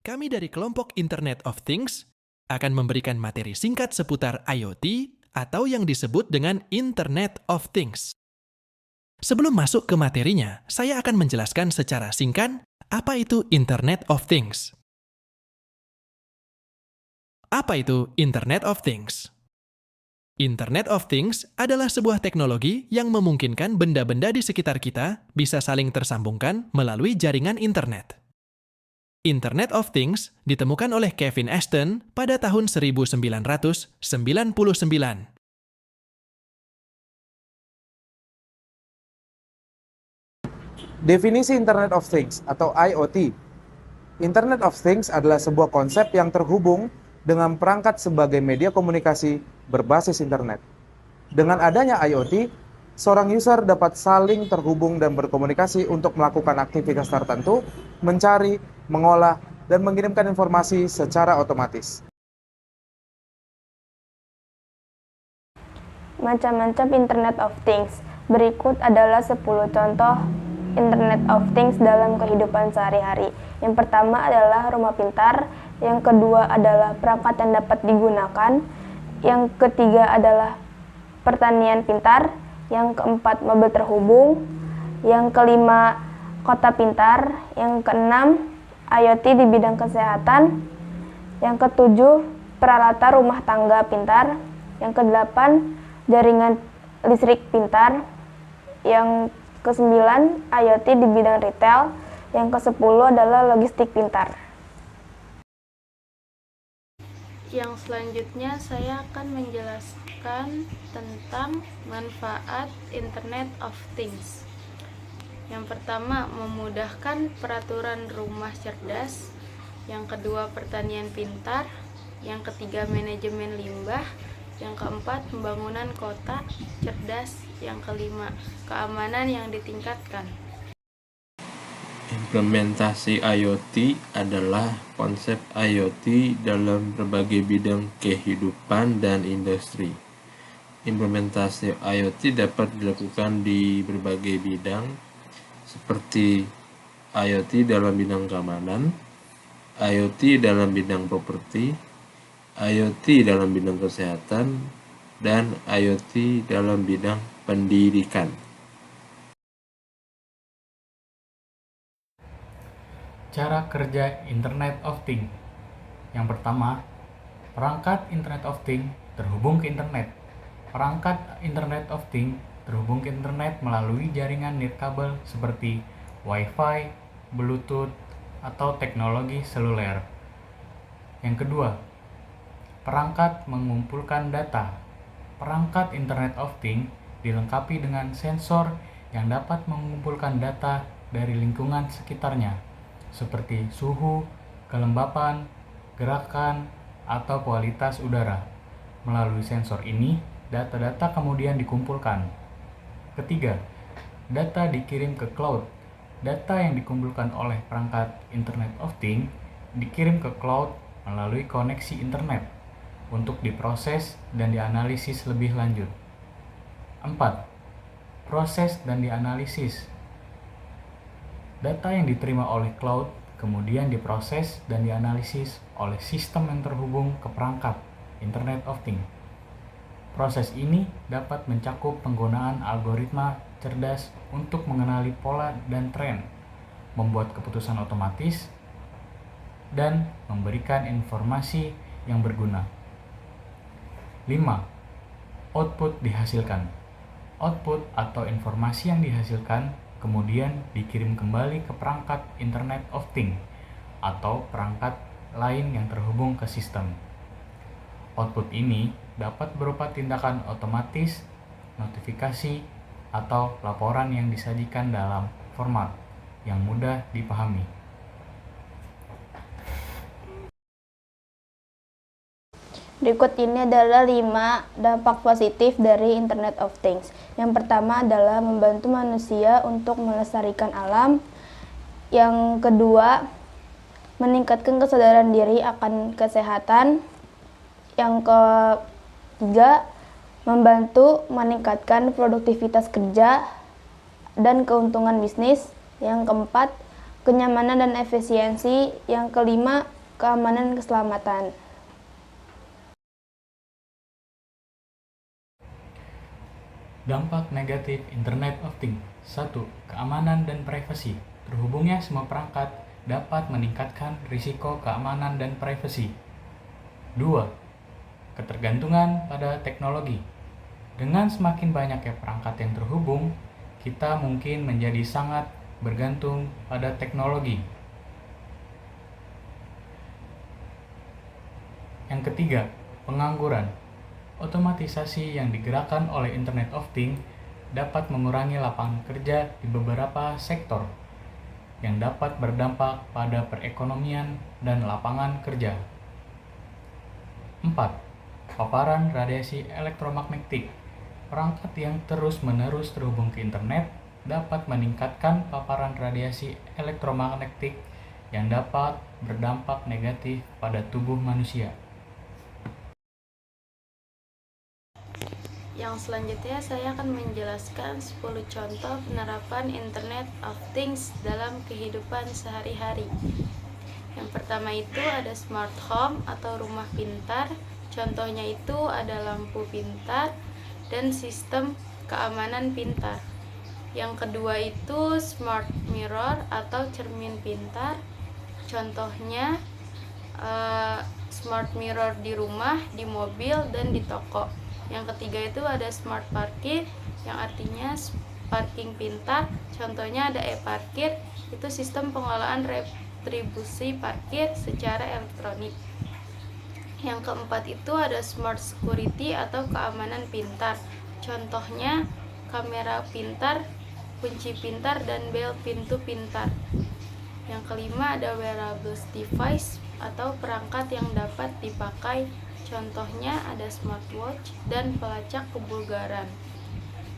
Kami dari kelompok Internet of Things akan memberikan materi singkat seputar IoT atau yang disebut dengan Internet of Things. Sebelum masuk ke materinya, saya akan menjelaskan secara singkat apa itu Internet of Things. Apa itu Internet of Things? Internet of Things adalah sebuah teknologi yang memungkinkan benda-benda di sekitar kita bisa saling tersambungkan melalui jaringan internet. Internet of Things ditemukan oleh Kevin Ashton pada tahun 1999. Definisi Internet of Things atau IoT. Internet of Things adalah sebuah konsep yang terhubung dengan perangkat sebagai media komunikasi berbasis internet. Dengan adanya IoT, seorang user dapat saling terhubung dan berkomunikasi untuk melakukan aktivitas tertentu, mencari, mengolah, dan mengirimkan informasi secara otomatis. Macam-macam Internet of Things. Berikut adalah 10 contoh Internet of Things dalam kehidupan sehari-hari. Yang pertama adalah rumah pintar, yang kedua adalah perangkat yang dapat digunakan, yang ketiga adalah pertanian pintar, yang keempat mobil terhubung, yang kelima kota pintar, yang keenam IoT di bidang kesehatan, yang ketujuh peralatan rumah tangga pintar, yang kedelapan jaringan listrik pintar, yang ke-9 IoT di bidang retail, yang ke-10 adalah logistik pintar. Yang selanjutnya saya akan menjelaskan tentang manfaat Internet of Things. Yang pertama, memudahkan peraturan rumah cerdas. Yang kedua, pertanian pintar. Yang ketiga, manajemen limbah. Yang keempat, pembangunan kota cerdas. Yang kelima, keamanan yang ditingkatkan. Implementasi IoT adalah konsep IoT dalam berbagai bidang kehidupan dan industri. Implementasi IoT dapat dilakukan di berbagai bidang, seperti IoT dalam bidang keamanan, IoT dalam bidang properti, IoT dalam bidang kesehatan, dan IoT dalam bidang pendidikan. Cara kerja Internet of Things. Yang pertama, perangkat Internet of Things terhubung ke internet. Perangkat Internet of Things terhubung ke internet melalui jaringan nirkabel seperti Wi-Fi, Bluetooth, atau teknologi seluler. Yang kedua, perangkat mengumpulkan data. Perangkat Internet of Things dilengkapi dengan sensor yang dapat mengumpulkan data dari lingkungan sekitarnya, seperti suhu, kelembapan, gerakan, atau kualitas udara. Melalui sensor ini, data-data kemudian dikumpulkan. Ketiga, data dikirim ke cloud. Data yang dikumpulkan oleh perangkat Internet of Things dikirim ke cloud melalui koneksi internet untuk diproses dan dianalisis lebih lanjut. 4. Proses dan dianalisis. Data yang diterima oleh cloud kemudian diproses dan dianalisis oleh sistem yang terhubung ke perangkat Internet of Things. Proses ini dapat mencakup penggunaan algoritma cerdas untuk mengenali pola dan tren, membuat keputusan otomatis, dan memberikan informasi yang berguna. 5. Output dihasilkan. Output atau informasi yang dihasilkan kemudian dikirim kembali ke perangkat Internet of Things atau perangkat lain yang terhubung ke sistem. Output ini dapat berupa tindakan otomatis, notifikasi, atau laporan yang disajikan dalam format yang mudah dipahami. Berikut ini adalah 5 dampak positif dari Internet of Things. Yang pertama adalah membantu manusia untuk melestarikan alam. Yang kedua, meningkatkan kesadaran diri akan kesehatan. Yang ketiga, membantu meningkatkan produktivitas kerja dan keuntungan bisnis. Yang keempat, kenyamanan dan efisiensi. Yang kelima, keamanan dan keselamatan. Dampak negatif Internet of Things. 1. Keamanan dan privasi. Terhubungnya semua perangkat dapat meningkatkan risiko keamanan dan privasi. 2. Ketergantungan pada teknologi. Dengan semakin banyaknya perangkat yang terhubung, kita mungkin menjadi sangat bergantung pada teknologi. Yang ketiga, pengangguran. Otomatisasi yang digerakkan oleh Internet of Things dapat mengurangi lapangan kerja di beberapa sektor yang dapat berdampak pada perekonomian dan lapangan kerja. 4. Paparan radiasi elektromagnetik. Perangkat yang terus-menerus terhubung ke internet dapat meningkatkan paparan radiasi elektromagnetik yang dapat berdampak negatif pada tubuh manusia. Yang selanjutnya saya akan menjelaskan 10 contoh penerapan Internet of Things dalam kehidupan sehari-hari. Yang pertama itu ada smart home atau rumah pintar. Contohnya itu ada lampu pintar dan sistem keamanan pintar. Yang kedua itu smart mirror atau cermin pintar. Contohnya smart mirror di rumah, di mobil, dan di toko. Yang ketiga itu ada smart parkir, yang artinya parking pintar. Contohnya ada e-parkir, itu sistem pengelolaan retribusi parkir secara elektronik. Yang keempat itu ada smart security atau keamanan pintar. Contohnya kamera pintar, kunci pintar, dan bel pintu pintar. Yang kelima ada wearables device atau perangkat yang dapat dipakai. Contohnya ada smartwatch dan pelacak kebugaran.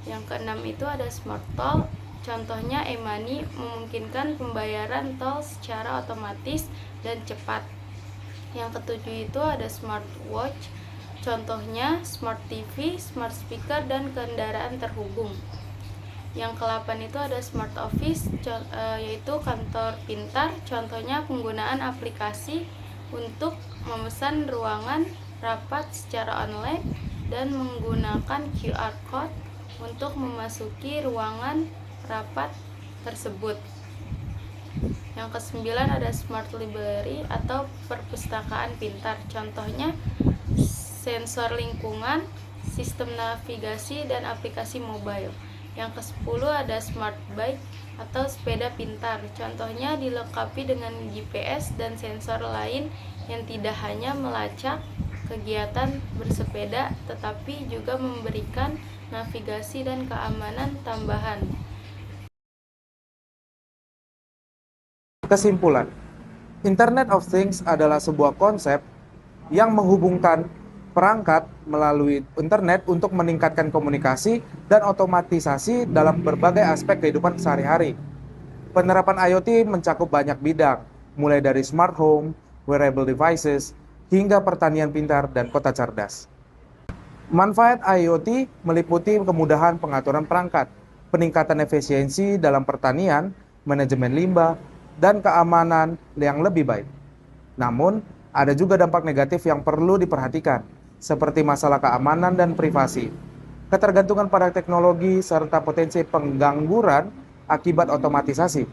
Yang keenam itu ada smart toll. Contohnya e-money memungkinkan pembayaran tol secara otomatis dan cepat. Yang ketujuh itu ada smartwatch. Contohnya smart TV, smart speaker, dan kendaraan terhubung. Yang ke-8 itu ada smart office, yaitu kantor pintar. Contohnya penggunaan aplikasi untuk memesan ruangan rapat secara online dan menggunakan QR code untuk memasuki ruangan rapat tersebut. Yang ke-9 ada smart library atau perpustakaan pintar. Contohnya sensor lingkungan, sistem navigasi, dan aplikasi mobile. Yang ke-10 ada smart bike atau sepeda pintar. Contohnya dilengkapi dengan GPS dan sensor lain yang tidak hanya melacak kegiatan bersepeda tetapi juga memberikan navigasi dan keamanan tambahan. Kesimpulan, Internet of Things adalah sebuah konsep yang menghubungkan perangkat melalui internet untuk meningkatkan komunikasi dan otomatisasi dalam berbagai aspek kehidupan sehari-hari. Penerapan IoT mencakup banyak bidang, mulai dari smart home, wearable devices, hingga pertanian pintar dan kota cerdas. Manfaat IoT meliputi kemudahan pengaturan perangkat, peningkatan efisiensi dalam pertanian, manajemen limbah, dan keamanan yang lebih baik. Namun, ada juga dampak negatif yang perlu diperhatikan, seperti masalah keamanan dan privasi, ketergantungan pada teknologi, serta potensi penggangguran akibat otomatisasi.